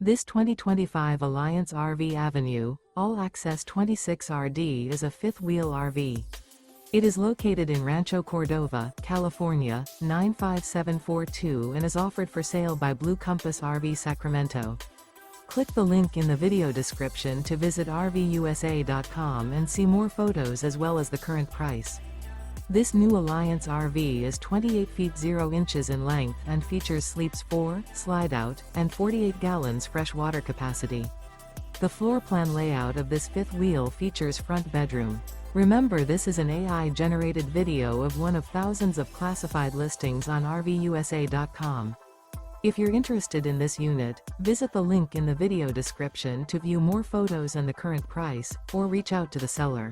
This 2025 Alliance RV Avenue, all-access 26RD is a fifth-wheel RV. It is located in Rancho Cordova, California, 95742 and is offered for sale by Blue Compass RV Sacramento. Click the link in the video description to visit RVUSA.com and see more photos as well as the current price. This new Alliance RV is 28 feet 0 inches in length and features sleeps 4, slide-out, and 48 gallons fresh water capacity. The floor plan layout of this fifth wheel features front bedroom. Remember, this is an AI-generated video of one of thousands of classified listings on RVUSA.com. If you're interested in this unit, visit the link in the video description to view more photos and the current price, or reach out to the seller.